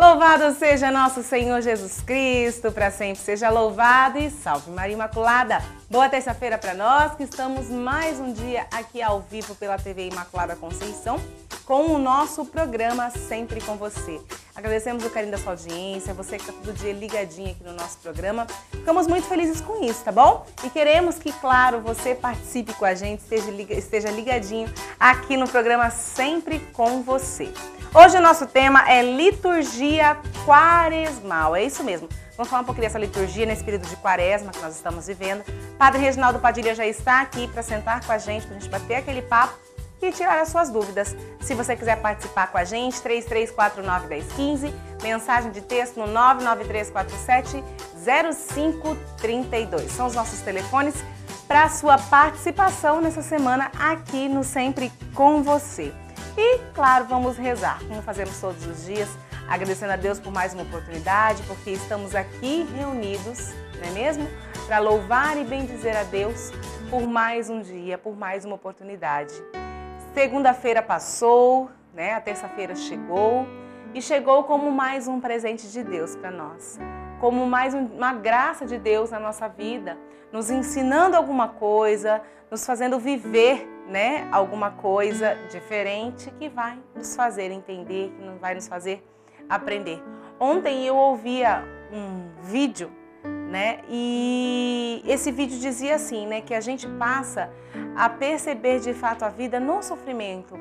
Louvado seja nosso Senhor Jesus Cristo, para sempre seja louvado e salve Maria Imaculada. Boa terça-feira para nós, que estamos mais um dia aqui ao vivo pela TV Imaculada Conceição, com o nosso programa Sempre com Você. Agradecemos o carinho da sua audiência, você que está todo dia ligadinho aqui no nosso programa. Ficamos muito felizes com isso, tá bom? E queremos que, claro, você participe com a gente, esteja ligadinho aqui no programa Sempre com Você. Hoje o nosso tema é liturgia quaresmal, é isso mesmo. Vamos falar um pouquinho dessa liturgia nesse período de quaresma que nós estamos vivendo. Padre Reginaldo Padilha já está aqui para sentar com a gente bater aquele papo e tirar as suas dúvidas. Se você quiser participar com a gente, 3349-1015, mensagem de texto no 99347-0532. São os nossos telefones para a sua participação nessa semana aqui no Sempre com Você. E, claro, vamos rezar, como fazemos todos os dias, agradecendo a Deus por mais uma oportunidade, porque estamos aqui reunidos, não é mesmo? Para louvar e bendizer a Deus por mais um dia, por mais uma oportunidade. Segunda-feira passou, né? A terça-feira chegou e chegou como mais um presente de Deus para nós, como mais uma graça de Deus na nossa vida, nos ensinando alguma coisa, nos fazendo viver, né, alguma coisa diferente que vai nos fazer entender, que vai nos fazer aprender. Ontem eu ouvia um vídeo, né, e esse vídeo dizia assim, né, que a gente passa a perceber de fato a vida no sofrimento,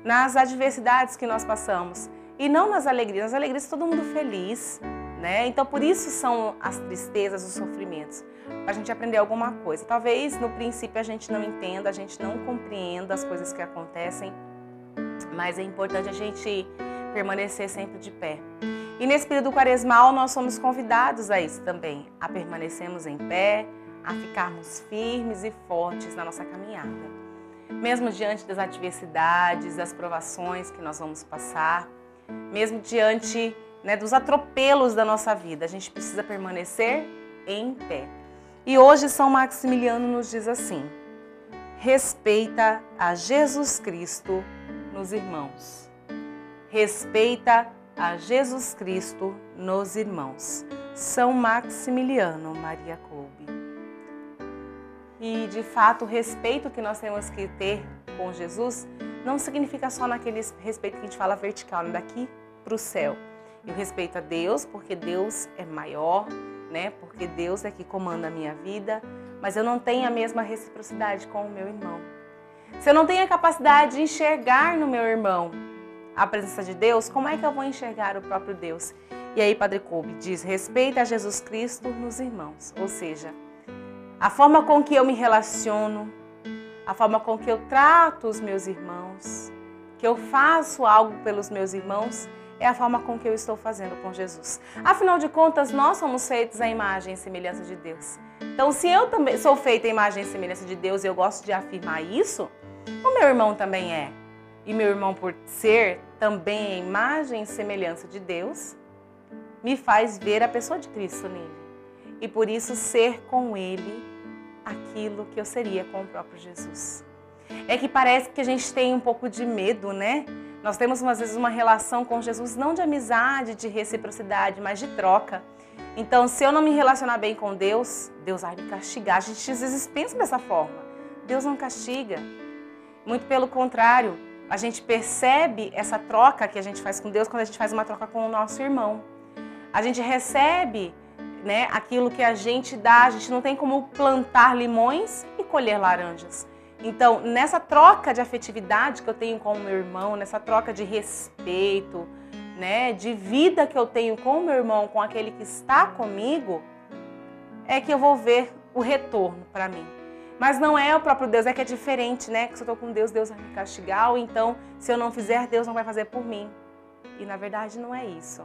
nas adversidades que nós passamos e não nas alegrias. Nas alegrias todo mundo feliz, né? Então por isso são as tristezas, os sofrimentos, para a gente aprender alguma coisa. Talvez no princípio a gente não entenda, a gente não compreenda as coisas que acontecem, mas é importante a gente permanecer sempre de pé. E nesse período quaresmal nós somos convidados a isso também, a permanecermos em pé, a ficarmos firmes e fortes na nossa caminhada. Mesmo diante das adversidades, das provações que nós vamos passar, mesmo diante, né, dos atropelos da nossa vida, a gente precisa permanecer em pé. E hoje São Maximiliano nos diz assim: respeita a Jesus Cristo nos irmãos. Respeita a Jesus Cristo nos irmãos. São Maximiliano Maria Kolbe. E de fato o respeito que nós temos que ter com Jesus não significa só naquele respeito que a gente fala vertical, daqui para o céu. Eu respeito a Deus porque Deus é maior, né? Porque Deus é que comanda a minha vida, mas eu não tenho a mesma reciprocidade com o meu irmão. Se eu não tenho a capacidade de enxergar no meu irmão a presença de Deus, como é que eu vou enxergar o próprio Deus? E aí Padre Kolbe diz: respeita a Jesus Cristo nos irmãos, ou seja, a forma com que eu me relaciono, a forma com que eu trato os meus irmãos, que eu faço algo pelos meus irmãos, é a forma com que eu estou fazendo com Jesus. Afinal de contas, nós somos feitos à imagem e semelhança de Deus. Então, se eu também sou feita à imagem e semelhança de Deus e eu gosto de afirmar isso, o meu irmão também é. E meu irmão, por ser também a imagem e semelhança de Deus, me faz ver a pessoa de Cristo nele. E por isso ser com ele aquilo que eu seria com o próprio Jesus. É que parece que a gente tem um pouco de medo, né? Nós temos, às vezes, uma relação com Jesus não de amizade, de reciprocidade, mas de troca. Então, se eu não me relacionar bem com Deus, Deus vai me castigar. A gente, às vezes, pensa dessa forma. Deus não castiga. Muito pelo contrário, a gente percebe essa troca que a gente faz com Deus quando a gente faz uma troca com o nosso irmão. A gente recebe, né, aquilo que a gente dá. A gente não tem como plantar limões e colher laranjas. Então, nessa troca de afetividade que eu tenho com o meu irmão, nessa troca de respeito, né, de vida que eu tenho com o meu irmão, com aquele que está comigo, é que eu vou ver o retorno para mim. Mas não é o próprio Deus, é que é diferente, né? Que se eu estou com Deus, Deus vai me castigar, ou então, se eu não fizer, Deus não vai fazer por mim. E na verdade não é isso.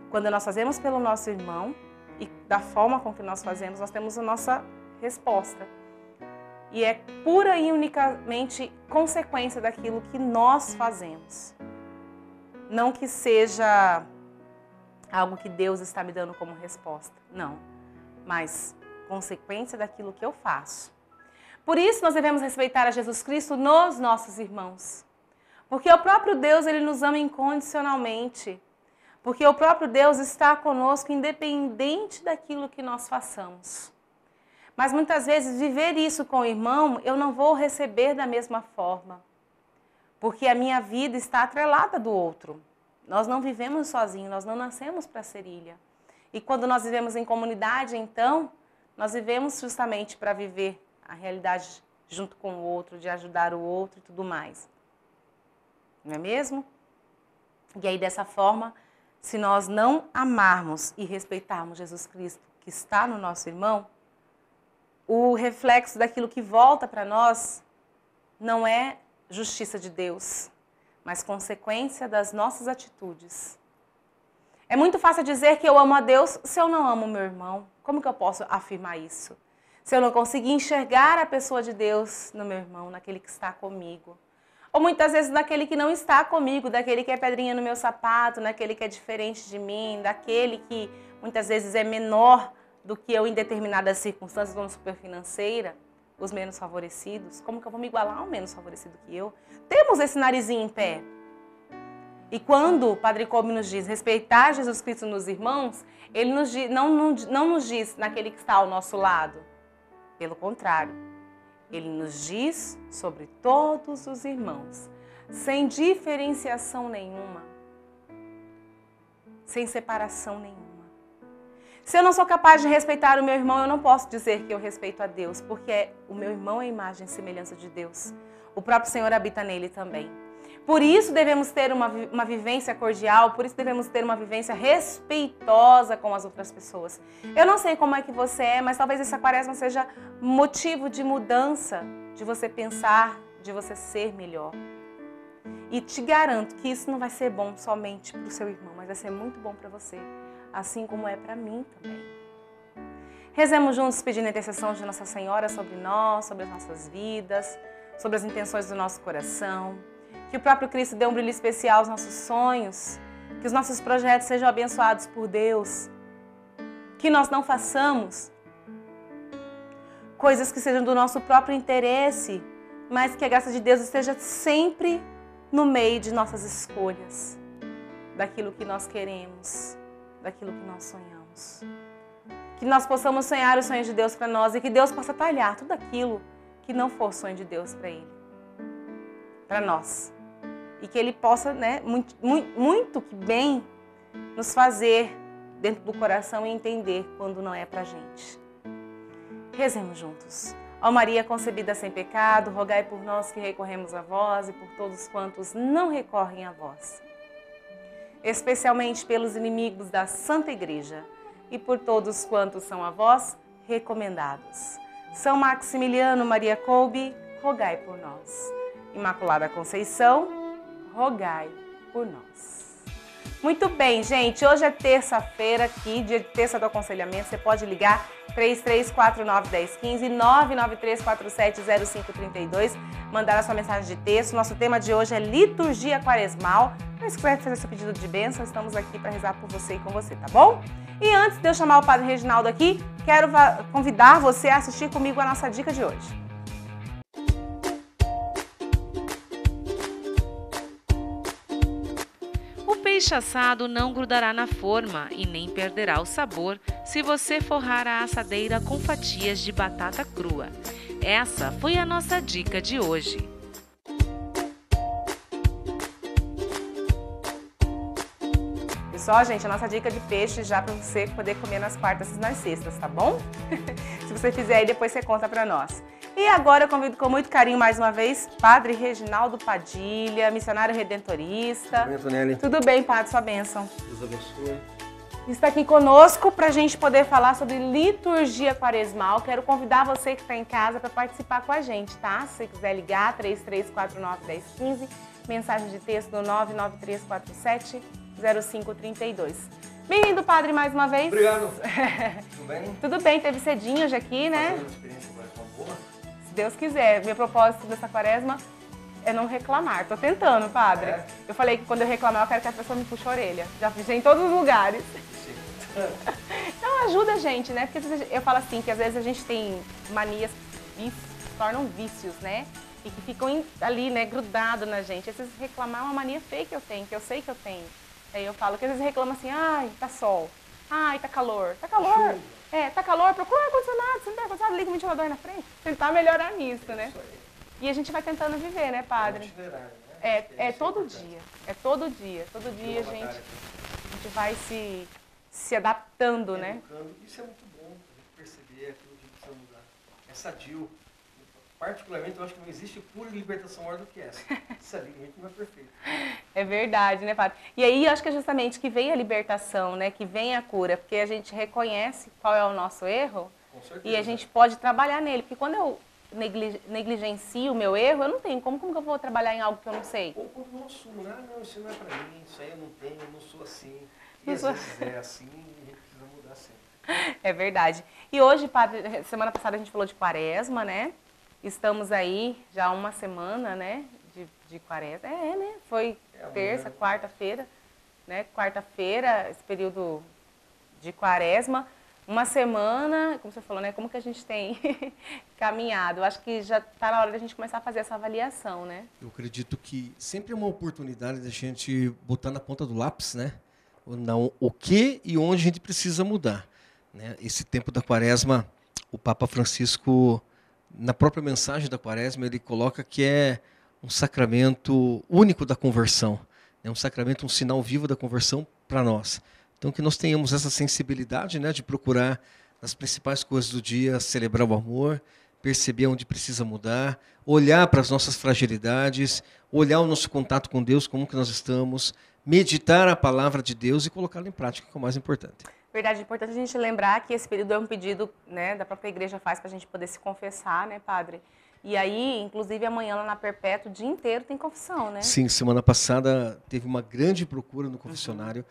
Quando nós fazemos pelo nosso irmão, e da forma com que nós fazemos, nós temos a nossa resposta. E é pura e unicamente consequência daquilo que nós fazemos. Não que seja algo que Deus está me dando como resposta, não. Mas consequência daquilo que eu faço. Por isso nós devemos respeitar a Jesus Cristo nos nossos irmãos. Porque o próprio Deus, ele nos ama incondicionalmente. Porque o próprio Deus está conosco independente daquilo que nós façamos. Mas muitas vezes viver isso com o irmão, eu não vou receber da mesma forma. Porque a minha vida está atrelada do outro. Nós não vivemos sozinhos, nós não nascemos para ser ilha. E quando nós vivemos em comunidade, então, nós vivemos justamente para viver a realidade junto com o outro, de ajudar o outro e tudo mais. Não é mesmo? E aí, dessa forma, se nós não amarmos e respeitarmos Jesus Cristo, que está no nosso irmão, o reflexo daquilo que volta para nós não é justiça de Deus, mas consequência das nossas atitudes. É muito fácil dizer que eu amo a Deus se eu não amo meu irmão. Como que eu posso afirmar isso? Se eu não conseguir enxergar a pessoa de Deus no meu irmão, naquele que está comigo. Ou muitas vezes naquele que não está comigo, daquele que é pedrinha no meu sapato, naquele que é diferente de mim, daquele que muitas vezes é menor do que eu em determinadas circunstâncias, como superfinanceira, os menos favorecidos. Como que eu vou me igualar ao menos favorecido que eu? Temos esse narizinho em pé. E quando o Padre Kolbe nos diz respeitar Jesus Cristo nos irmãos, ele nos diz, não nos diz naquele que está ao nosso lado. Pelo contrário, ele nos diz sobre todos os irmãos, sem diferenciação nenhuma, sem separação nenhuma. Se eu não sou capaz de respeitar o meu irmão, eu não posso dizer que eu respeito a Deus, porque o meu irmão é imagem e semelhança de Deus. O próprio Senhor habita nele também. Por isso devemos ter uma vivência cordial, por isso devemos ter uma vivência respeitosa com as outras pessoas. Eu não sei como é que você é, mas talvez essa quaresma seja motivo de mudança, de você pensar, de você ser melhor. E te garanto que isso não vai ser bom somente para o seu irmão, mas vai ser muito bom para você, assim como é para mim também. Rezemos juntos pedindo a intercessão de Nossa Senhora sobre nós, sobre as nossas vidas, sobre as intenções do nosso coração. Que o próprio Cristo dê um brilho especial aos nossos sonhos, que os nossos projetos sejam abençoados por Deus, que nós não façamos coisas que sejam do nosso próprio interesse, mas que a graça de Deus esteja sempre no meio de nossas escolhas, daquilo que nós queremos, daquilo que nós sonhamos. Que nós possamos sonhar os sonhos de Deus para nós e que Deus possa talhar tudo aquilo que não for sonho de Deus para Ele, para nós. E que Ele possa, muito bem nos fazer dentro do coração e entender quando não é pra gente. Rezemos juntos. Ó Maria concebida sem pecado, rogai por nós que recorremos a vós e por todos quantos não recorrem a vós. Especialmente pelos inimigos da Santa Igreja e por todos quantos são a vós recomendados. São Maximiliano Maria Kolbe, rogai por nós. Imaculada Conceição, rogai por nós. Muito bem, gente. Hoje é terça-feira aqui, dia de terça do aconselhamento. Você pode ligar 3349-1015, 993470532, mandar a sua mensagem de texto. Nosso tema de hoje é liturgia quaresmal. Mas se quiser fazer seu pedido de bênção, estamos aqui para rezar por você e com você, tá bom? E antes de eu chamar o Padre Reginaldo aqui, quero convidar você a assistir comigo a nossa dica de hoje. O peixe assado não grudará na forma e nem perderá o sabor se você forrar a assadeira com fatias de batata crua. Essa foi a nossa dica de hoje. Só, gente, a nossa dica de peixe já para você poder comer nas quartas e nas sextas, tá bom? Se você fizer aí, depois você conta para nós. E agora eu convido com muito carinho mais uma vez Padre Reginaldo Padilha, missionário redentorista. Tudo bem, Antonelli? Tudo bem, Padre, sua bênção. Deus abençoe. Está aqui conosco para a gente poder falar sobre liturgia quaresmal. Quero convidar você que está em casa para participar com a gente, tá? Se você quiser ligar, 3349-1015, mensagem de texto no 99347-0532. Bem-vindo, Padre, mais uma vez. Obrigado. Tudo bem? Tudo bem, teve cedinho hoje aqui, né? Fazendo uma experiência quaresmal boa? Se Deus quiser. Meu propósito dessa quaresma é não reclamar. Tô tentando, Padre. É? Eu falei que quando eu reclamar, eu quero que a pessoa me puxe a orelha. Já fiz em todos os lugares. Sim. Então ajuda a gente, né? Porque eu falo assim, que às vezes a gente tem manias que se tornam vícios, né? E que ficam ali, né, grudado na gente. Às vezes reclamar é uma mania feia que eu tenho, que eu sei que eu tenho. Aí eu falo que às vezes reclama assim, ai, tá sol, ai, tá calor. Tá calor? Tá calor, procura ar-condicionado, se não tem ar-condicionado, liga o ventilador aí na frente. Tentar melhorar nisso, né? E a gente vai tentando viver, né, padre? É todo dia, todo dia a gente vai se adaptando, né? Isso é muito bom, a gente perceber aquilo que precisa mudar. É sadio. Particularmente, eu acho que não existe cura e libertação maior do que essa. Essa linha não é perfeita. É verdade, né, padre? E aí, eu acho que é justamente que vem a libertação, né? Que vem a cura, porque a gente reconhece qual é o nosso erro e a gente pode trabalhar nele. Porque quando eu negligencio o meu erro, eu não tenho. Como que eu vou trabalhar em algo que eu não sei? Ou quando não assumo, não, isso não é pra mim, isso aí eu não tenho, eu não sou assim. E às vezes é assim e a gente precisa mudar sempre. É verdade. E hoje, padre, semana passada a gente falou de quaresma, né? Estamos aí já uma semana, né, de quaresma. Né? Foi terça, quarta-feira, né? Quarta-feira, esse período de quaresma. Uma semana, como você falou, né? Como que a gente tem caminhado? Eu acho que já está na hora da gente começar a fazer essa avaliação, né? Eu acredito que sempre é uma oportunidade da gente botar na ponta do lápis, né? O que e onde a gente precisa mudar, né? Esse tempo da quaresma, o Papa Francisco, na própria mensagem da quaresma, ele coloca que é um sacramento único da conversão, né? Um sacramento, um sinal vivo da conversão para nós. Então, que nós tenhamos essa sensibilidade, né, de procurar nas principais coisas do dia, celebrar o amor, perceber onde precisa mudar, olhar para as nossas fragilidades, olhar o nosso contato com Deus, como que nós estamos, meditar a palavra de Deus e colocá-la em prática, que é o mais importante. Verdade, é importante a gente lembrar que esse período é um pedido, né, da própria igreja faz para a gente poder se confessar, né, padre? E aí, inclusive, amanhã lá na Perpétua, o dia inteiro tem confissão, né? Sim, semana passada teve uma grande procura no confessionário.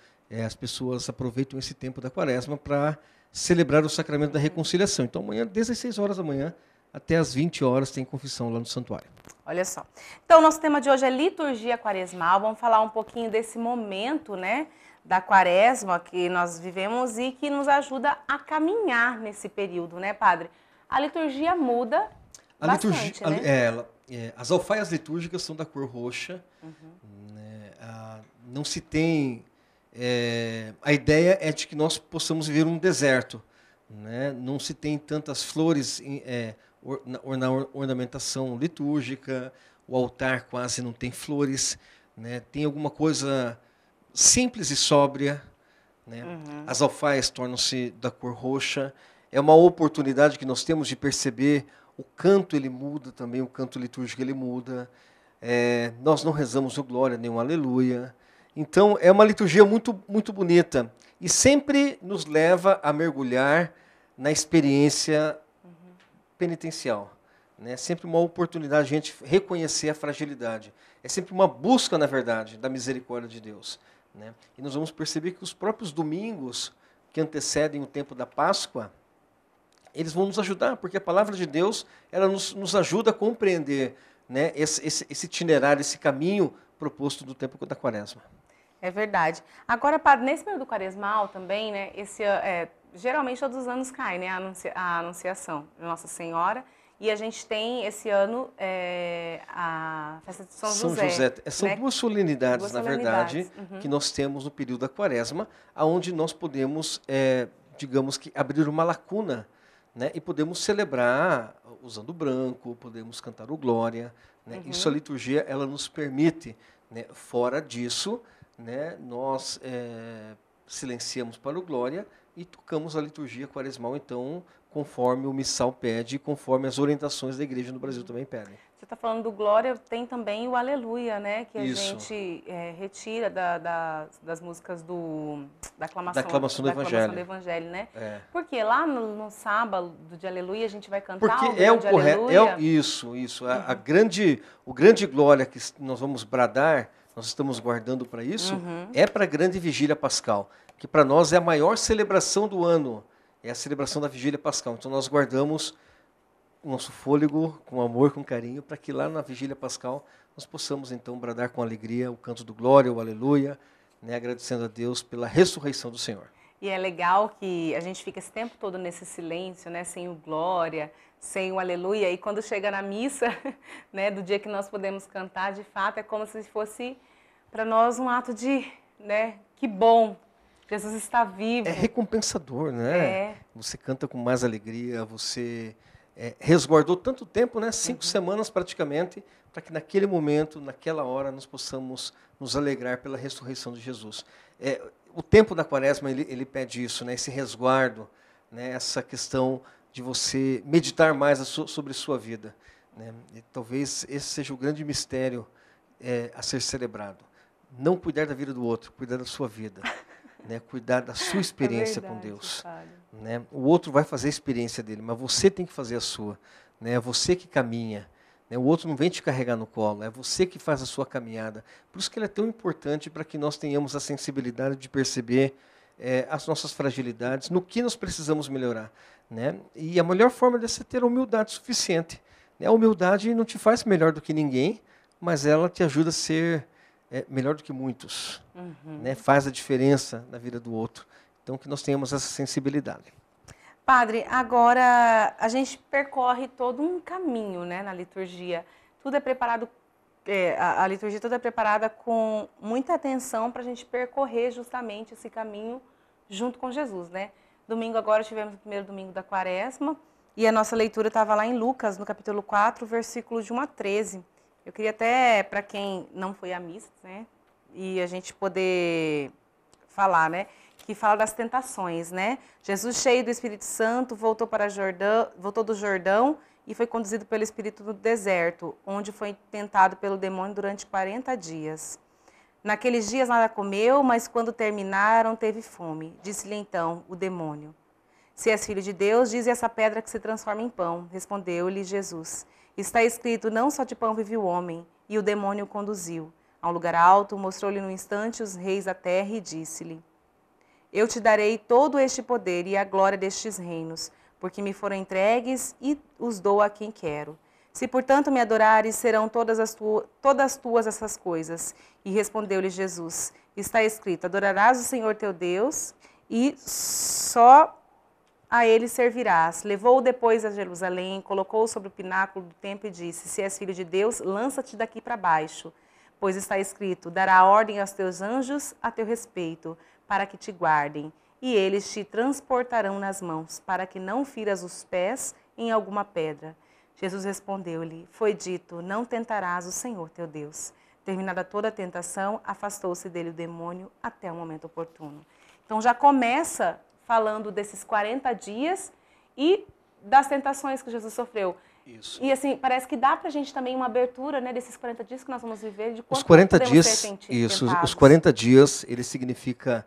As pessoas aproveitam esse tempo da quaresma para celebrar o sacramento da reconciliação. Então, amanhã, desde as 6 horas da manhã até as 20 horas, tem confissão lá no santuário. Olha só. Então, nosso tema de hoje é liturgia quaresmal. Vamos falar um pouquinho desse momento, né, da quaresma que nós vivemos e que nos ajuda a caminhar nesse período, né, padre? A liturgia muda bastante, né? As alfaias litúrgicas são da cor roxa. Né? Não se tem... a ideia é de que nós possamos viver um deserto. Né? Não se tem tantas flores na ornamentação litúrgica, o altar quase não tem flores. Né? Tem alguma coisa simples e sóbria. Né? As alfaias tornam-se da cor roxa. É uma oportunidade que nós temos de perceber o canto, ele muda também, o canto litúrgico ele muda. Nós não rezamos o glória nem o aleluia. Então, é uma liturgia muito, muito bonita e sempre nos leva a mergulhar na experiência penitencial. Né? Sempre uma oportunidade de a gente reconhecer a fragilidade. É sempre uma busca, na verdade, da misericórdia de Deus. Né? E nós vamos perceber que os próprios domingos que antecedem o tempo da Páscoa, eles vão nos ajudar, porque a palavra de Deus ela nos ajuda a compreender, né, esse itinerário, esse caminho proposto do tempo da quaresma. É verdade. Agora, padre, nesse período quaresmal também, né, geralmente todos os anos cai, né, a anunciação de Nossa Senhora, e a gente tem esse ano a festa de São José. São, né? Duas solenidades, na verdade, que nós temos no período da quaresma, onde nós podemos, digamos que, abrir uma lacuna, né, e podemos celebrar usando branco, podemos cantar o glória. Né? Isso a liturgia ela nos permite. Né? Fora disso, né, nós silenciamos para o glória e tocamos a liturgia quaresmal, então, conforme o missal pede, conforme as orientações da igreja no Brasil também pedem. Você está falando do glória, tem também o aleluia, né? Que a gente retira das músicas da aclamação do evangelho, né? Porque lá no sábado de aleluia a gente vai cantar porque é o correto, isso. O grande glória que nós vamos bradar, nós estamos guardando para isso, é para a grande vigília pascal, que para nós é a maior celebração do ano, é a celebração da vigília pascal. Então nós guardamos o nosso fôlego com amor, com carinho, para que lá na vigília pascal nós possamos então bradar com alegria o canto do glória, o aleluia, né, agradecendo a Deus pela ressurreição do Senhor. E é legal que a gente fica esse tempo todo nesse silêncio, né, sem o glória, sem o aleluia, e quando chega na missa, né, do dia que nós podemos cantar, de fato, é como se fosse para nós um ato de né? Que bom, Jesus está vivo. É recompensador, né? É. Você canta com mais alegria, você resguardou tanto tempo, né? 5 semanas praticamente, para que naquele momento, naquela hora, nós possamos nos alegrar pela ressurreição de Jesus. O tempo da quaresma, ele pede isso, né? Esse resguardo, né? Essa questão de você meditar mais sobre sua vida, né? E talvez esse seja o grande mistério a ser celebrado. Não cuidar da vida do outro, cuidar da sua vida. Né, cuidar da sua experiência com Deus. Né? O outro vai fazer a experiência dele, mas você tem que fazer a sua. Né? É você que caminha. Né? O outro não vem te carregar no colo, é você que faz a sua caminhada. Por isso que ele é tão importante para que nós tenhamos a sensibilidade de perceber as nossas fragilidades, no que nós precisamos melhorar. Né? E a melhor forma é ter a humildade suficiente. Né? A humildade não te faz melhor do que ninguém, mas ela te ajuda a ser melhor do que muitos, né? Faz a diferença na vida do outro. Então, que nós tenhamos essa sensibilidade. Padre, agora a gente percorre todo um caminho, né, na liturgia. Tudo é preparado, a liturgia toda é preparada com muita atenção para a gente percorrer justamente esse caminho junto com Jesus, né? Domingo agora tivemos o primeiro domingo da quaresma e a nossa leitura estava lá em Lucas, no capítulo 4, versículos de 1 a 13. Eu queria até, para quem não foi à missa, né, e a gente poder falar, né, que fala das tentações, né? Jesus, cheio do Espírito Santo, voltou do Jordão e foi conduzido pelo Espírito no deserto, onde foi tentado pelo demônio durante 40 dias. Naqueles dias nada comeu, mas quando terminaram, teve fome. Disse-lhe então o demônio: se és filho de Deus, dize essa pedra que se transforma em pão. Respondeu-lhe Jesus: está escrito, não só de pão vive o homem. E o demônio o conduziu a um lugar alto, mostrou-lhe no instante os reis da terra e disse-lhe: eu te darei todo este poder e a glória destes reinos, porque me foram entregues e os dou a quem quero. Se, portanto, me adorares, serão todas tuas essas coisas. E respondeu-lhe Jesus: está escrito, adorarás o Senhor teu Deus e só a ele servirás. Levou-o depois a Jerusalém, colocou-o sobre o pináculo do templo e disse: se és filho de Deus, lança-te daqui para baixo, pois está escrito, dará ordem aos teus anjos a teu respeito, para que te guardem, e eles te transportarão nas mãos, para que não firas os pés em alguma pedra. Jesus respondeu-lhe: foi dito, não tentarás o Senhor teu Deus. Terminada toda a tentação, afastou-se dele o demônio até o momento oportuno. Então já começa falando desses 40 dias e das tentações que Jesus sofreu. Isso. E assim, parece que dá pra gente também uma abertura, né, desses 40 dias que nós vamos viver, de quanto os 40 podemos dias, ser isso, tentados. os 40 dias, ele significa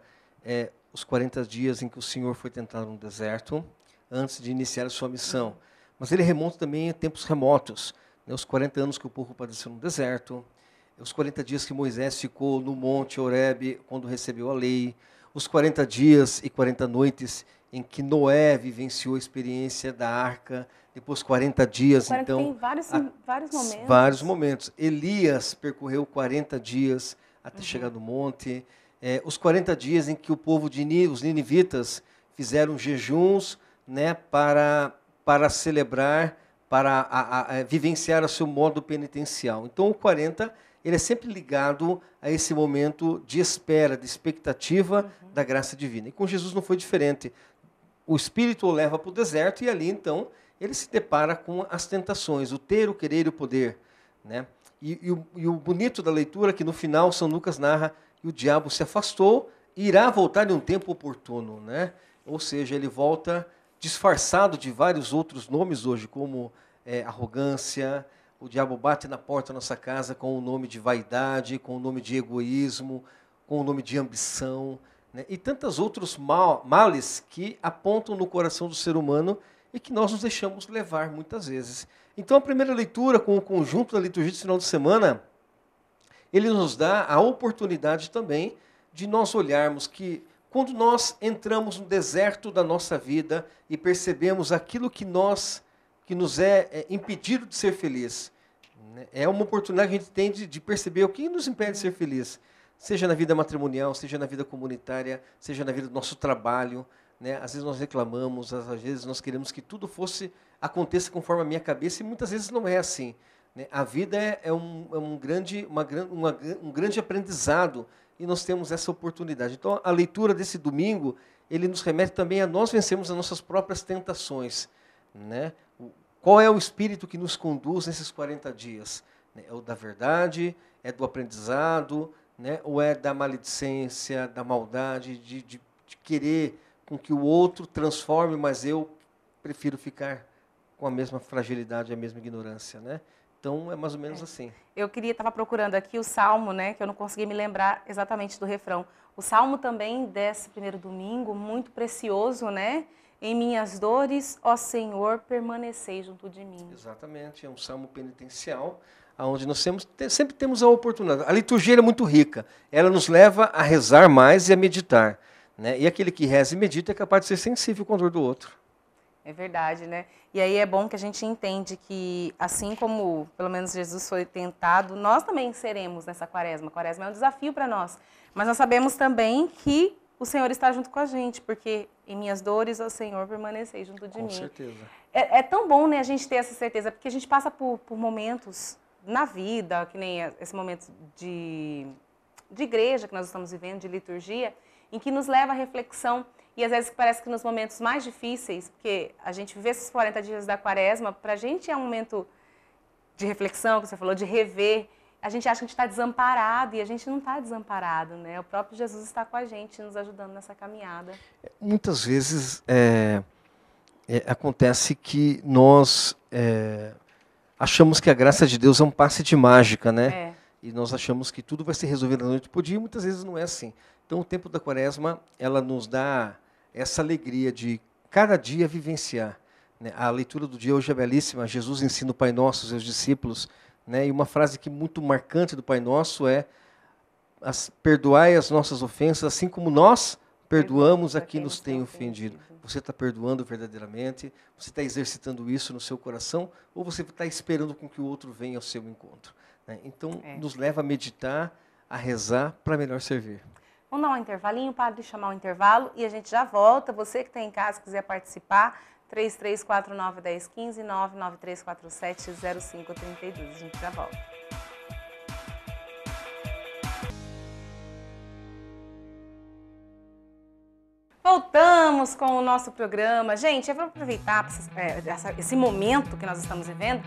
os 40 dias em que o Senhor foi tentado no deserto, antes de iniciar a sua missão. Mas ele remonta também a tempos remotos, né, os 40 anos que o povo padeceu no deserto, os 40 dias que Moisés ficou no monte Horebe quando recebeu a lei, os 40 dias e 40 noites em que Noé vivenciou a experiência da arca, depois 40 dias, 40 então... Tem vários momentos. Vários momentos. Elias percorreu 40 dias até chegar no monte. Os 40 dias em que o povo os ninivitas fizeram jejuns, né, para celebrar, para vivenciar o seu modo penitencial. Então o 40... ele é sempre ligado a esse momento de espera, de expectativa da graça divina. E com Jesus não foi diferente. O Espírito o leva para o deserto e ali, então, ele se depara com as tentações, o ter, o querer e o poder. Né? E o bonito da leitura é que no final São Lucas narra que o diabo se afastou e irá voltar em um tempo oportuno. Né? Ou seja, ele volta disfarçado de vários outros nomes hoje, como arrogância. O diabo bate na porta da nossa casa com o nome de vaidade, com o nome de egoísmo, com o nome de ambição, né? E tantos outros males que apontam no coração do ser humano e que nós nos deixamos levar muitas vezes. Então, a primeira leitura, com o conjunto da liturgia de final de semana, ele nos dá a oportunidade também de nós olharmos que, quando nós entramos no deserto da nossa vida e percebemos aquilo que nos é impedido de ser feliz. É uma oportunidade que a gente tem de perceber o que nos impede de ser feliz. Seja na vida matrimonial, seja na vida comunitária, seja na vida do nosso trabalho. Né? Às vezes nós reclamamos, às vezes nós queremos que tudo aconteça conforme a minha cabeça, e muitas vezes não é assim. Né? A vida é um grande aprendizado e nós temos essa oportunidade. Então, a leitura desse domingo, ele nos remete também a nós vencermos as nossas próprias tentações, né? Qual é o espírito que nos conduz nesses 40 dias? É o da verdade, é do aprendizado, né? Ou é da maledicência, da maldade, de querer com que o outro transforme, mas eu prefiro ficar com a mesma fragilidade, a mesma ignorância, né? Então, é mais ou menos assim. Eu estava procurando aqui o Salmo, né, que eu não consegui me lembrar exatamente do refrão. O Salmo também desse primeiro domingo, muito precioso, né? Em minhas dores, ó Senhor, permanecei junto de mim. Exatamente, é um salmo penitencial, onde nós sempre temos a oportunidade. A liturgia é muito rica, ela nos leva a rezar mais e a meditar, né? E aquele que reza e medita é capaz de ser sensível com a dor do outro. É verdade, né? E aí é bom que a gente entende que, assim como, pelo menos, Jesus foi tentado, nós também seremos nessa quaresma. A quaresma é um desafio para nós. Mas nós sabemos também que o Senhor está junto com a gente, porque em minhas dores, ó Senhor, permanecei junto de mim. Com certeza. É tão bom, né, a gente ter essa certeza, porque a gente passa por momentos na vida, que nem esse momento de igreja que nós estamos vivendo, de liturgia, em que nos leva à reflexão. E às vezes parece que nos momentos mais difíceis, porque a gente vive esses 40 dias da quaresma, para a gente é um momento de reflexão, que você falou, de rever. A gente acha que a gente está desamparado e a gente não está desamparado, né? O próprio Jesus está com a gente, nos ajudando nessa caminhada. Muitas vezes acontece que nós achamos que a graça de Deus é um passe de mágica, né? E nós achamos que tudo vai ser resolvido da noite para o dia, e muitas vezes não é assim. Então, o tempo da quaresma, ela nos dá essa alegria de cada dia vivenciar, né? A leitura do dia hoje é belíssima. Jesus ensina o Pai Nosso aos seus discípulos, né? E uma frase que muito marcante do Pai Nosso é: perdoai as nossas ofensas, assim como nós perdoamos a quem nos tem ofendido. Você está perdoando verdadeiramente? Você está exercitando isso no seu coração? Ou você está esperando com que o outro venha ao seu encontro, né? Então, nos leva a meditar, a rezar para melhor servir. Vamos dar um intervalinho, padre, chamar um intervalo e a gente já volta. Você que está em casa, quiser participar, 3349-1015, 99347-0532. A gente já volta. Voltamos com o nosso programa. Gente, eu vou aproveitar esse momento que nós estamos vivendo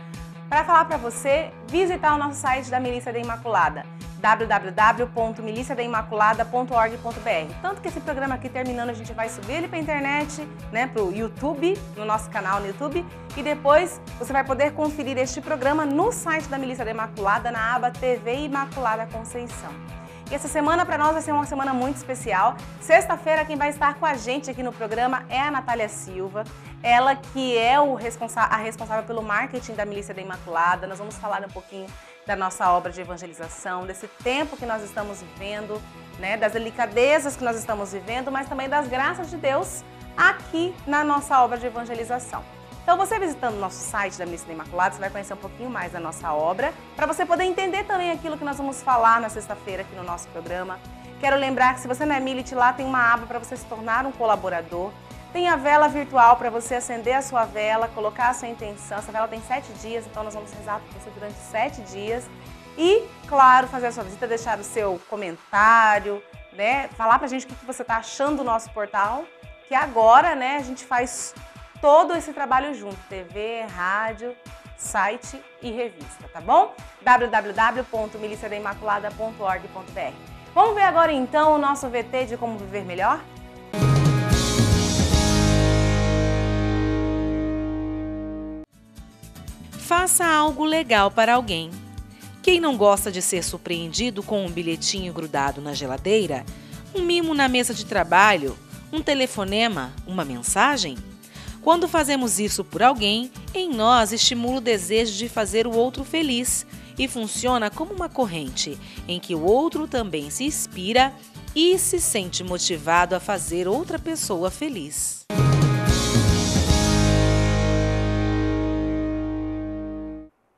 para falar para você visitar o nosso site da Milícia da Imaculada, www.miliciadaimaculada.org.br. Tanto que esse programa aqui terminando, a gente vai subir ele para a internet, né, para o YouTube, no nosso canal no YouTube, e depois você vai poder conferir este programa no site da Milícia da Imaculada, na aba TV Imaculada Conceição. E essa semana para nós vai ser uma semana muito especial. Sexta-feira quem vai estar com a gente aqui no programa é a Natália Silva, ela que é a responsável pelo marketing da Milícia da Imaculada. Nós vamos falar um pouquinho da nossa obra de evangelização, desse tempo que nós estamos vivendo, né, das delicadezas que nós estamos vivendo, mas também das graças de Deus aqui na nossa obra de evangelização. Então, você visitando o nosso site da Milícia da Imaculada, você vai conhecer um pouquinho mais da nossa obra, para você poder entender também aquilo que nós vamos falar na sexta-feira aqui no nosso programa. Quero lembrar que se você não é Milite, lá tem uma aba para você se tornar um colaborador. Tem a vela virtual para você acender a sua vela, colocar a sua intenção. Essa vela tem 7 dias, então nós vamos rezar por você durante 7 dias. E, claro, fazer a sua visita, deixar o seu comentário, né? Falar pra gente o que você está achando do nosso portal, que agora, né, a gente faz todo esse trabalho junto, TV, rádio, site e revista, tá bom? www.miliciadaimaculada.org.br. Vamos ver agora então o nosso VT de como viver melhor? Faça algo legal para alguém. Quem não gosta de ser surpreendido com um bilhetinho grudado na geladeira, um mimo na mesa de trabalho, um telefonema, uma mensagem? Quando fazemos isso por alguém, em nós estimula o desejo de fazer o outro feliz e funciona como uma corrente em que o outro também se inspira e se sente motivado a fazer outra pessoa feliz.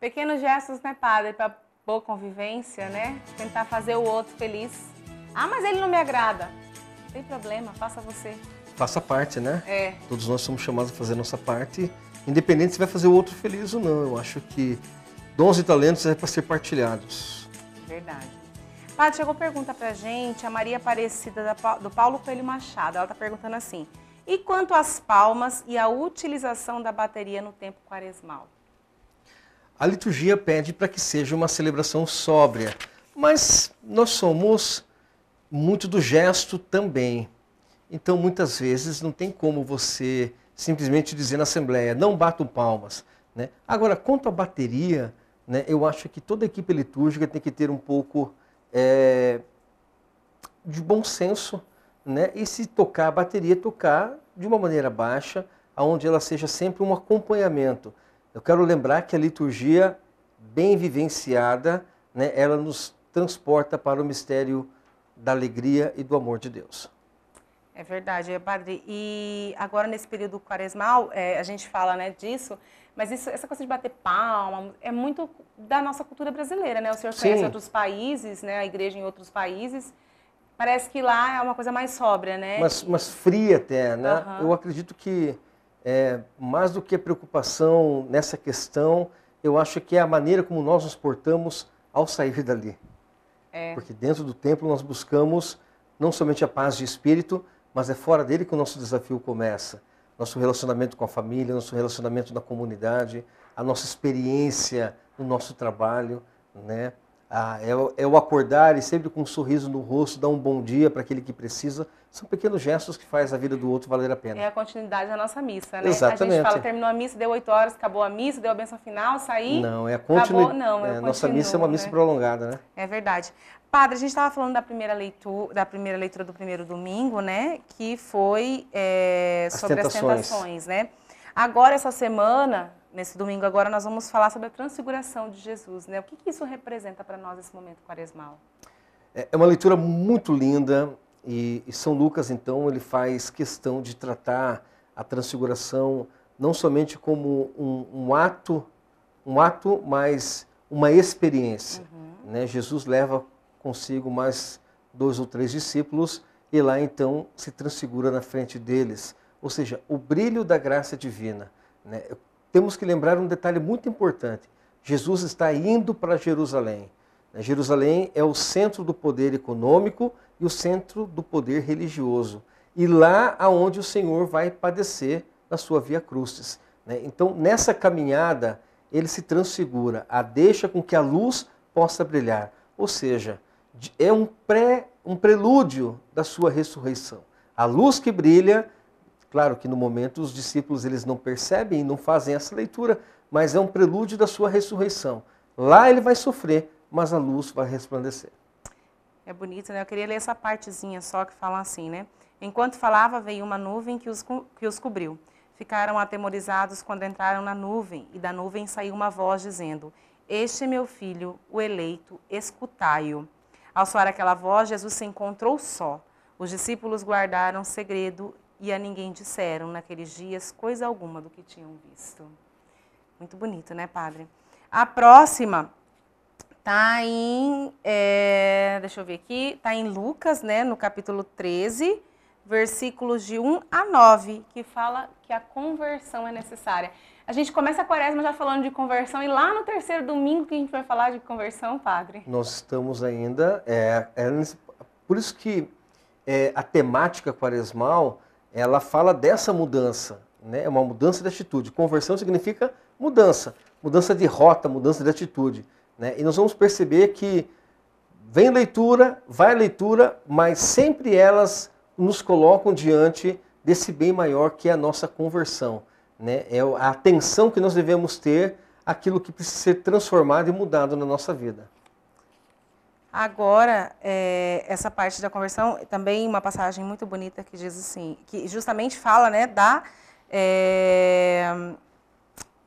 Pequenos gestos, né, padre, para boa convivência, né? Tentar fazer o outro feliz. Ah, mas ele não me agrada. Não tem problema, faça você. Faça parte, né? Todos nós somos chamados a fazer a nossa parte, independente se vai fazer o outro feliz ou não. Eu acho que dons e talentos é para ser partilhados. Verdade. Padre, chegou pergunta pra gente, a Maria Aparecida do Paulo Coelho Machado. Ela está perguntando assim: e quanto às palmas e a utilização da bateria no tempo quaresmal? A liturgia pede para que seja uma celebração sóbria, mas nós somos muito do gesto também. Então, muitas vezes, não tem como você simplesmente dizer na Assembleia, não batam palmas, né? Agora, quanto à bateria, né, eu acho que toda equipe litúrgica tem que ter um pouco de bom senso, né? E se tocar a bateria, tocar de uma maneira baixa, onde ela seja sempre um acompanhamento. Eu quero lembrar que a liturgia, bem vivenciada, né, ela nos transporta para o mistério da alegria e do amor de Deus. É verdade, Padre. E agora, nesse período quaresmal, a gente fala, né, disso, mas essa coisa de bater palma é muito da nossa cultura brasileira, né? O senhor conhece outros países, né, a igreja em outros países. Parece que lá é uma coisa mais sóbria, né? Mas fria até, né? Eu acredito que, mais do que a preocupação nessa questão, eu acho que é a maneira como nós nos portamos ao sair dali. Porque dentro do templo nós buscamos não somente a paz de espírito, mas é fora dele que o nosso desafio começa. Nosso relacionamento com a família, nosso relacionamento na comunidade, a nossa experiência no nosso trabalho, né? É o acordar e sempre com um sorriso no rosto, dar um bom dia para aquele que precisa. São pequenos gestos que fazem a vida do outro valer a pena. É a continuidade da nossa missa, né? Exatamente. A gente fala, terminou a missa, deu 8 horas, acabou a missa, deu a bênção final, saí. Não, é a continuidade. Não, nossa missa é uma missa prolongada, né? É verdade. Padre, a gente estava falando da primeira leitura do primeiro domingo, né? Que foi sobre as tentações, né? Agora, essa semana, nesse domingo agora, nós vamos falar sobre a transfiguração de Jesus, né? O que isso representa para nós nesse momento quaresmal? É uma leitura muito linda e São Lucas, então, ele faz questão de tratar a transfiguração não somente como um ato, mas uma experiência, né? Jesus leva consigo mais 2 ou 3 discípulos e lá, então, se transfigura na frente deles. Ou seja, o brilho da graça divina, né? Temos que lembrar um detalhe muito importante. Jesus está indo para Jerusalém. Jerusalém é o centro do poder econômico e o centro do poder religioso. E lá aonde o Senhor vai padecer na sua Via Crucis, né? Então, nessa caminhada, ele se transfigura, deixa com que a luz possa brilhar. Ou seja, é um prelúdio da sua ressurreição. A luz que brilha, claro que no momento os discípulos eles não percebem e não fazem essa leitura, mas é um prelúdio da sua ressurreição. Lá ele vai sofrer, mas a luz vai resplandecer. É bonito, né? Eu queria ler essa partezinha só que fala assim, né? Enquanto falava, veio uma nuvem que os cobriu. Ficaram atemorizados quando entraram na nuvem, e da nuvem saiu uma voz dizendo: "Este é meu filho, o eleito, escutai-o." Ao soar aquela voz, Jesus se encontrou só. Os discípulos guardaram segredo e a ninguém disseram naqueles dias coisa alguma do que tinham visto. Muito bonito, né, Padre? A próxima está em, deixa eu ver aqui, está em Lucas, né, no capítulo 13, versículos de 1 a 9, que fala que a conversão é necessária. A gente começa a quaresma já falando de conversão e lá no terceiro domingo que a gente vai falar de conversão, Padre. Nós estamos ainda, por isso que a temática quaresmal, ela fala dessa mudança, né? É uma mudança de atitude. Conversão significa mudança de rota, mudança de atitude, né? E nós vamos perceber que vem leitura, vai leitura, mas sempre elas nos colocam diante desse bem maior que é a nossa conversão, né? É a atenção que nós devemos ter àquilo que precisa ser transformado e mudado na nossa vida. Agora, essa parte da conversão, também uma passagem muito bonita que diz assim, que justamente fala, né, da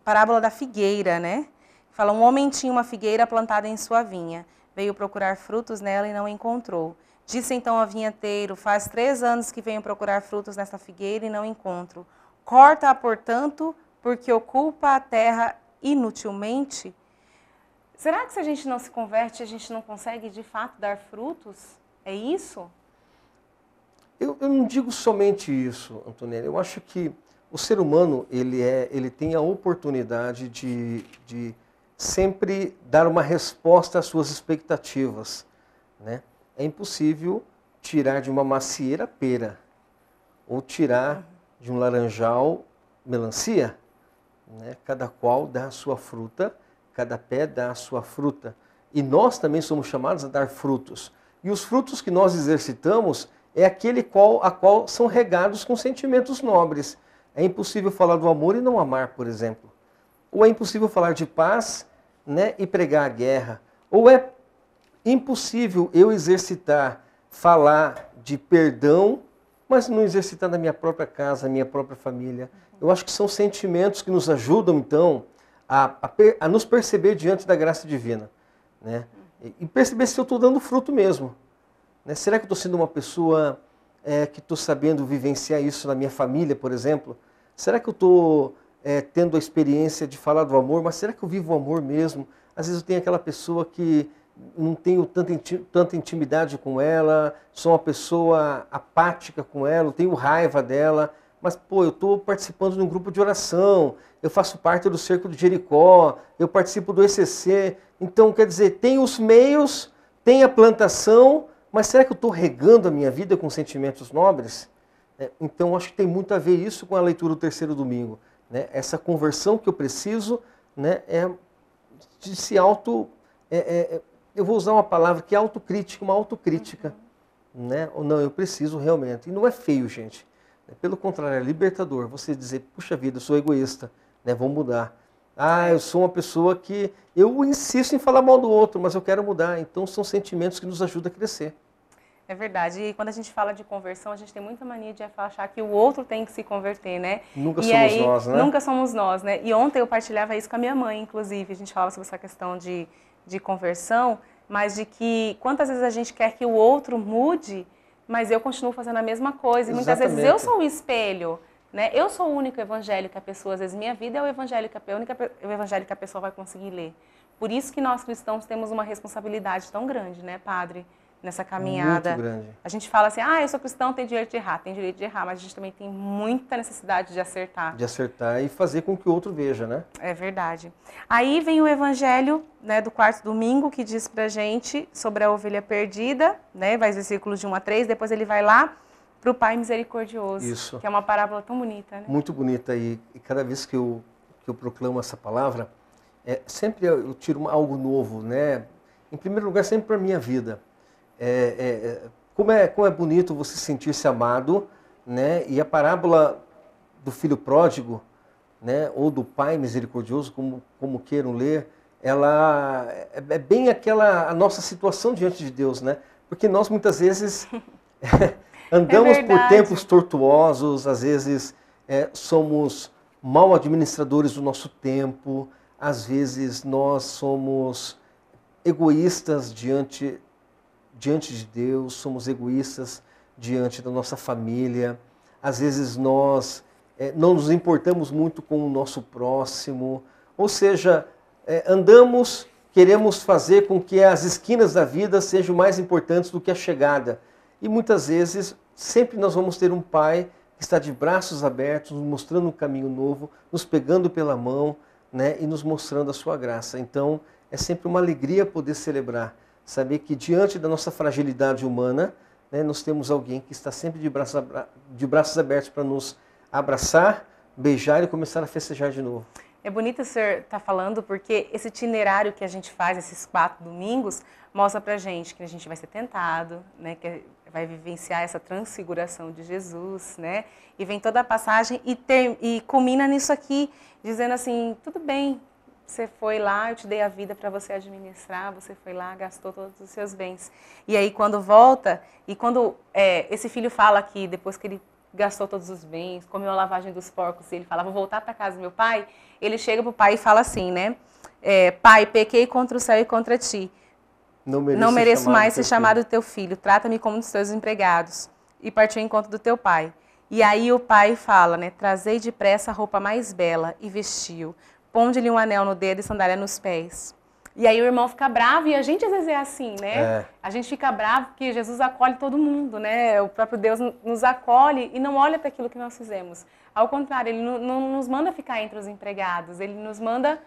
parábola da figueira, né? Fala, um homem tinha uma figueira plantada em sua vinha, veio procurar frutos nela e não encontrou. Disse então ao vinhateiro: faz 3 anos que venho procurar frutos nesta figueira e não encontro. Corta-a, portanto, porque ocupa a terra inutilmente. Será que se a gente não se converte, a gente não consegue de fato dar frutos? É isso? Eu não digo somente isso, Antonella. Eu acho que o ser humano ele tem a oportunidade de sempre dar uma resposta às suas expectativas, né? É impossível tirar de uma macieira pera, ou tirar de um laranjal melancia, né? Cada qual dá a sua fruta, cada pé dá a sua fruta. E nós também somos chamados a dar frutos. E os frutos que nós exercitamos é aquele a qual são regados com sentimentos nobres. É impossível falar do amor e não amar, por exemplo. Ou é impossível falar de paz, né, e pregar a guerra. Ou é impossível eu exercitar, falar de perdão, mas não exercitar na minha própria casa, na minha própria família. Eu acho que são sentimentos que nos ajudam, então, a nos perceber diante da graça divina, né? E perceber se eu estou dando fruto mesmo, né? Será que eu estou sendo uma pessoa que estou sabendo vivenciar isso na minha família, por exemplo? Será que eu estou tendo a experiência de falar do amor, mas será que eu vivo o amor mesmo? Às vezes eu tenho aquela pessoa que não tenho tanta intimidade com ela, sou uma pessoa apática com ela, eu tenho raiva dela, mas, pô, eu estou participando de um grupo de oração, eu faço parte do Cerco de Jericó, eu participo do ECC. Então, quer dizer, tem os meios, tem a plantação, mas será que eu estou regando a minha vida com sentimentos nobres? Então, acho que tem muito a ver isso com a leitura do terceiro domingo, né? Essa conversão que eu preciso, né, de se eu vou usar uma palavra que é autocrítica, uma autocrítica, né? Ou não, eu preciso realmente. E não é feio, gente. Pelo contrário, é libertador. Você dizer, puxa vida, eu sou egoísta, né? Vou mudar. Eu sou uma pessoa que eu insisto em falar mal do outro, mas eu quero mudar. Então são sentimentos que nos ajudam a crescer. É verdade. E quando a gente fala de conversão, a gente tem muita mania de achar que o outro tem que se converter, né? Nunca somos nós, né? Nunca somos nós, né? E ontem eu partilhava isso com a minha mãe, inclusive. A gente falava sobre essa questão de conversão, mas de que quantas vezes a gente quer que o outro mude, mas eu continuo fazendo a mesma coisa. E muitas vezes eu sou o espelho, né? Eu sou o único evangelho que a pessoa, às vezes minha vida é o evangelho que a pessoa vai conseguir ler. Por isso que nós cristãos temos uma responsabilidade tão grande, né, padre? Nessa caminhada. Muito grande. A gente fala assim, eu sou cristão, tenho direito de errar, mas a gente também tem muita necessidade de acertar. De acertar e fazer com que o outro veja, né? É verdade. Aí vem o evangelho, né, do quarto domingo, que diz pra gente sobre a ovelha perdida, né, vai versículos de 1 a 3, depois ele vai lá para o Pai Misericordioso. Isso. Que é uma parábola tão bonita, né? Muito bonita. E cada vez que eu proclamo essa palavra, sempre eu tiro algo novo, né? Em primeiro lugar, sempre para a minha vida. Como é bonito você sentir-se amado, né? E a parábola do filho pródigo, né? Ou do pai misericordioso, como queiram ler, ela é bem a nossa situação diante de Deus, né? Porque nós muitas vezes andamos por tempos tortuosos, às vezes somos mal administradores do nosso tempo, às vezes nós somos egoístas diante de Deus, somos egoístas diante da nossa família, às vezes nós não nos importamos muito com o nosso próximo, ou seja, queremos fazer com que as esquinas da vida sejam mais importantes do que a chegada. E muitas vezes, sempre nós vamos ter um pai que está de braços abertos, nos mostrando um caminho novo, nos pegando pela mão, né, e nos mostrando a sua graça. Então, é sempre uma alegria poder celebrar. Saber que diante da nossa fragilidade humana, né, nós temos alguém que está sempre de braços abertos para nos abraçar, beijar e começar a festejar de novo. É bonito o senhor estar falando, porque esse itinerário que a gente faz, esses 4 domingos, mostra pra gente que a gente vai ser tentado, né, que vai vivenciar essa transfiguração de Jesus, né, e vem toda a passagem e culmina nisso aqui, dizendo assim, tudo bem, você foi lá, eu te dei a vida para você administrar, você foi lá, gastou todos os seus bens. E aí quando volta, e quando esse filho fala que depois que ele gastou todos os bens, comeu a lavagem dos porcos, e ele fala, vou voltar para casa do meu pai, ele chega para o pai e fala assim, né? Pai, pequei contra o céu e contra ti. Não mereço mais ser chamado teu filho, trata-me como um dos teus empregados. E partiu ao encontro do teu pai. E aí o pai fala, né? Trazei depressa a roupa mais bela e vestiu. Ponde-lhe um anel no dedo e sandália nos pés. E aí o irmão fica bravo, e a gente às vezes é assim, né? A gente fica bravo porque Jesus acolhe todo mundo, né? O próprio Deus nos acolhe e não olha para aquilo que nós fizemos. Ao contrário, ele não nos manda ficar entre os empregados, ele nos manda,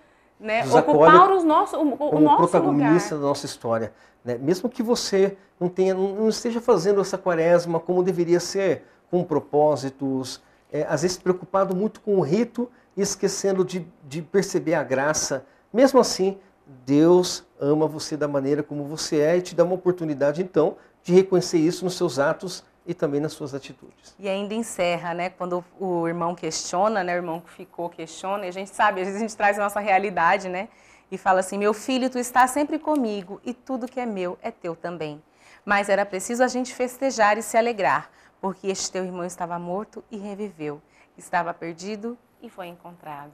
né? Nos Ocupar acolhe o nosso como protagonista lugar. da nossa história. Né? Mesmo que você não esteja fazendo essa quaresma como deveria ser, com propósitos, às vezes preocupado muito com o rito e esquecendo de perceber a graça. Mesmo assim, Deus ama você da maneira como você é e te dá uma oportunidade, então, de reconhecer isso nos seus atos e também nas suas atitudes. E ainda encerra, né? Quando o irmão questiona, né? O irmão que ficou questiona, e a gente sabe, às vezes a gente traz a nossa realidade, né? E fala assim, meu filho, tu estás sempre comigo e tudo que é meu é teu também. Mas era preciso a gente festejar e se alegrar, porque este teu irmão estava morto e reviveu, estava perdido e foi encontrado.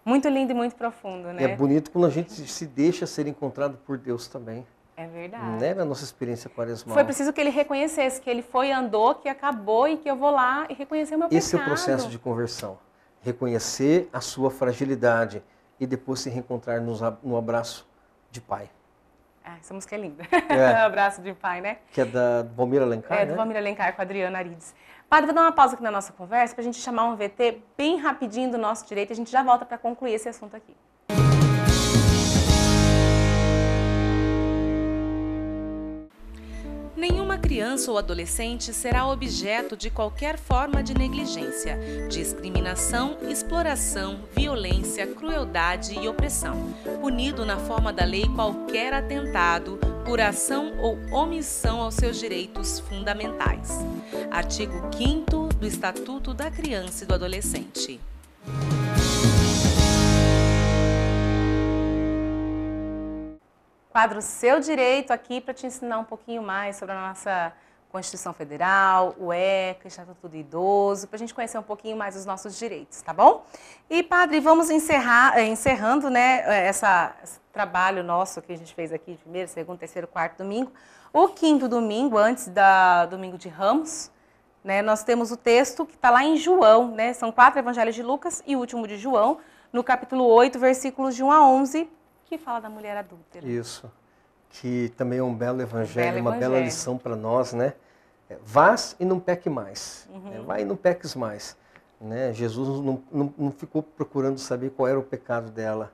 Muito lindo e muito profundo, né? E é bonito quando a gente se deixa ser encontrado por Deus também. É verdade. Né? Na nossa experiência quaresmal. Foi preciso que ele reconhecesse que ele foi, andou, que acabou e que eu vou lá e reconhecer o meu pecado. Esse é o processo de conversão. Reconhecer a sua fragilidade e depois se reencontrar no abraço de pai. Ah, essa música é linda. É. Abraço de pai, né? Que é da Valmir Alencar, É, do Valmir Alencar com a Adriana Arides. Padre, vou dar uma pausa aqui na nossa conversa para a gente chamar um VT bem rapidinho do nosso direito e a gente já volta para concluir esse assunto aqui. Nenhuma criança ou adolescente será objeto de qualquer forma de negligência, discriminação, exploração, violência, crueldade e opressão, punido na forma da lei qualquer atentado por ação ou omissão aos seus direitos fundamentais. Artigo 5º do Estatuto da Criança e do Adolescente. Quadro Seu Direito aqui para te ensinar um pouquinho mais sobre a nossa Constituição Federal, o ECA, Estatuto do Idoso, para a gente conhecer um pouquinho mais os nossos direitos, tá bom? E, Padre, vamos encerrando, né, esse trabalho nosso que a gente fez aqui de primeiro, segundo, terceiro, quarto domingo. O quinto domingo, antes da domingo de Ramos, né, nós temos o texto que está lá em João, né, são 4 evangelhos de Lucas e o último de João, no capítulo 8, versículos de 1 a 11, que fala da mulher adúltera. Isso, que também é um belo evangelho, uma bela evangelho. lição para nós, né? Vás e não peque mais, né? Vai e não peques mais. Né? Jesus não ficou procurando saber qual era o pecado dela,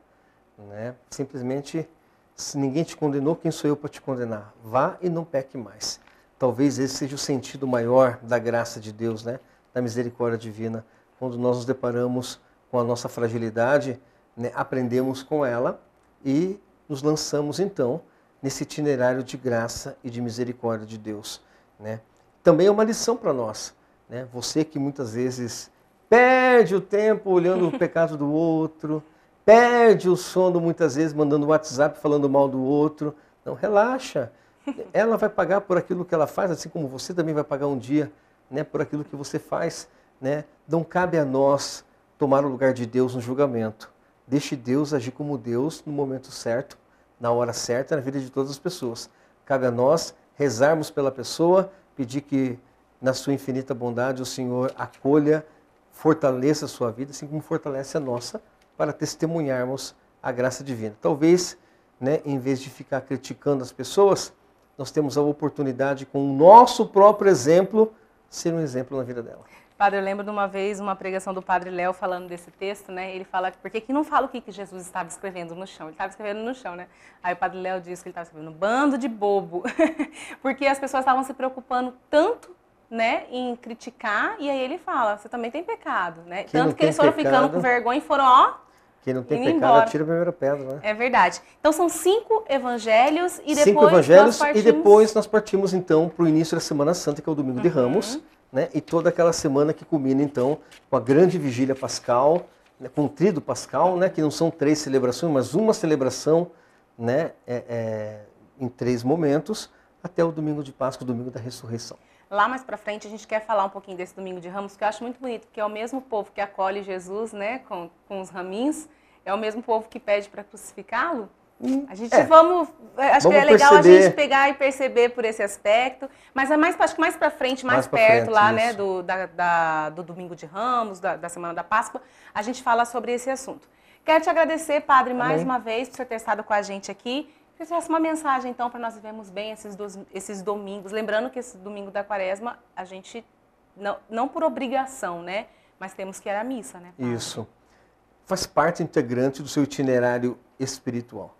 né? Simplesmente, se ninguém te condenou, quem sou eu para te condenar? Vá e não peque mais. Talvez esse seja o sentido maior da graça de Deus, né? Da misericórdia divina. Quando nós nos deparamos com a nossa fragilidade, né? Aprendemos com ela e nos lançamos, então, nesse itinerário de graça e de misericórdia de Deus. Né? Também é uma lição para nós. Né? Você que muitas vezes perde o tempo olhando o pecado do outro, perde o sono muitas vezes mandando WhatsApp falando mal do outro. Não, relaxa. Ela vai pagar por aquilo que ela faz, assim como você também vai pagar um dia, né, por aquilo que você faz. Né? Não cabe a nós tomar o lugar de Deus no julgamento. Deixe Deus agir como Deus no momento certo, na hora certa, na vida de todas as pessoas. Cabe a nós rezarmos pela pessoa, pedir que na sua infinita bondade o Senhor acolha, fortaleça a sua vida, assim como fortalece a nossa, para testemunharmos a graça divina. Talvez, né, em vez de ficar criticando as pessoas, nós temos a oportunidade, com o nosso próprio exemplo, ser um exemplo na vida dela. Padre, eu lembro de uma vez uma pregação do Padre Léo falando desse texto, né? Ele fala, porque que não fala o que Jesus estava escrevendo no chão? Ele estava escrevendo no chão, né? Aí o Padre Léo disse que ele estava escrevendo bando de bobo, porque as pessoas estavam se preocupando tanto, né, em criticar, e aí ele fala, você também tem pecado, né? Tanto que eles foram ficando com vergonha e foram, ó, quem não tem indo pecado, embora. atira a primeira pedra, né? É verdade. Então são 5 evangelhos e depois 5 evangelhos nós partimos... e depois nós partimos então para o início da Semana Santa, que é o Domingo de Ramos, né? E toda aquela semana que culmina então com a grande vigília pascal, né? Com o tríduo pascal, né? Que não são 3 celebrações, mas uma celebração, né? Em 3 momentos, até o Domingo de Páscoa, o Domingo da Ressurreição. Lá mais pra frente a gente quer falar um pouquinho desse Domingo de Ramos, que eu acho muito bonito, porque é o mesmo povo que acolhe Jesus, né, com os raminhos, é o mesmo povo que pede para crucificá-lo. A gente acho vamos que é legal perceber. A gente pegar e perceber por esse aspecto, mas acho que mais para frente, mais perto lá, né, do Domingo de Ramos, da Semana da Páscoa, a gente fala sobre esse assunto. Quero te agradecer, Padre, mais uma vez por você ter estado com a gente aqui. Se você tivesse uma mensagem, então, para nós vivermos bem esses domingos. Lembrando que esse domingo da Quaresma, a gente, não por obrigação, né? Mas temos que ir à missa, né, Padre? Isso. faz parte integrante do seu itinerário espiritual.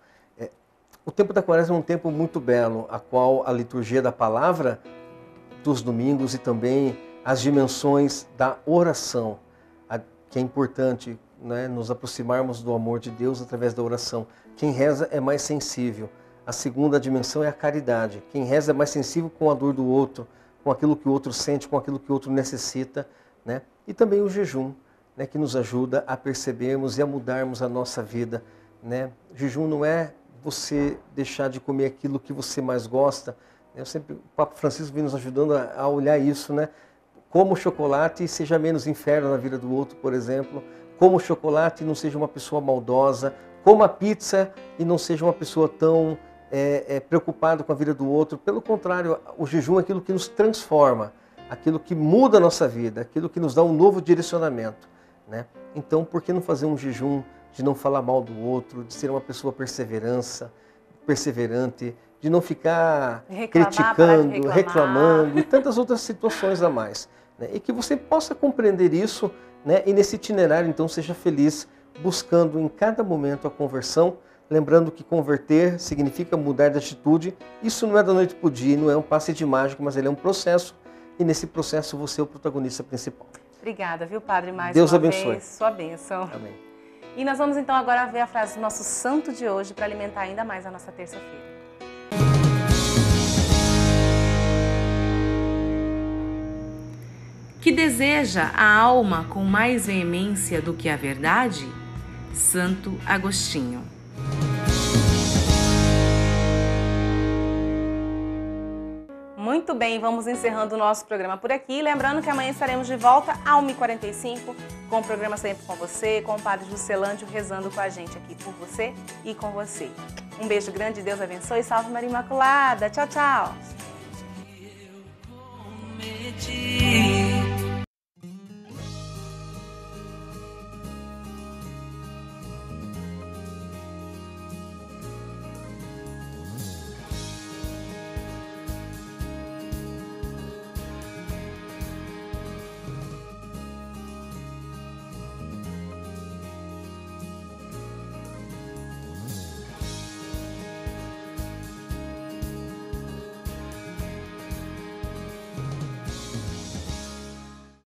O tempo da Quaresma é um tempo muito belo, a qual a liturgia da palavra dos domingos e também as dimensões da oração, que é importante, né, nos aproximarmos do amor de Deus através da oração. Quem reza é mais sensível. A segunda dimensão é a caridade. Quem reza é mais sensível com a dor do outro, com aquilo que o outro sente, com aquilo que o outro necessita, né? E também o jejum, né, que nos ajuda a percebermos e a mudarmos a nossa vida, né? O jejum não é você deixar de comer aquilo que você mais gosta. O Papa Francisco vem nos ajudando a olhar isso, né? Coma o chocolate e seja menos inferno na vida do outro, por exemplo. Coma o chocolate e não seja uma pessoa maldosa. Coma a pizza e não seja uma pessoa tão preocupado com a vida do outro. Pelo contrário, o jejum é aquilo que nos transforma, aquilo que muda a nossa vida, aquilo que nos dá um novo direcionamento, né? Então, por que não fazer um jejum de não falar mal do outro, de ser uma pessoa perseverante, de não ficar criticando, reclamando e tantas outras situações a mais, né? E que você possa compreender isso, né? E nesse itinerário, então, seja feliz buscando em cada momento a conversão, lembrando que converter significa mudar de atitude. Isso não é da noite para o dia, não é um passe de mágica, mas ele é um processo. E nesse processo você é o protagonista principal. Obrigada, viu, Padre, mais Deus uma abençoe. vez. Sua bênção. Amém. E nós vamos então agora ver a frase do nosso santo de hoje para alimentar ainda mais a nossa terça-feira. Que deseja a alma com mais veemência do que a verdade? Santo Agostinho. Muito bem, vamos encerrando o nosso programa por aqui. Lembrando que amanhã estaremos de volta às 1h45 com o programa Sempre com Você, com o Padre Juscelândio rezando com a gente aqui por você e com você. Um beijo grande, Deus abençoe, salve Maria Imaculada. Tchau, tchau.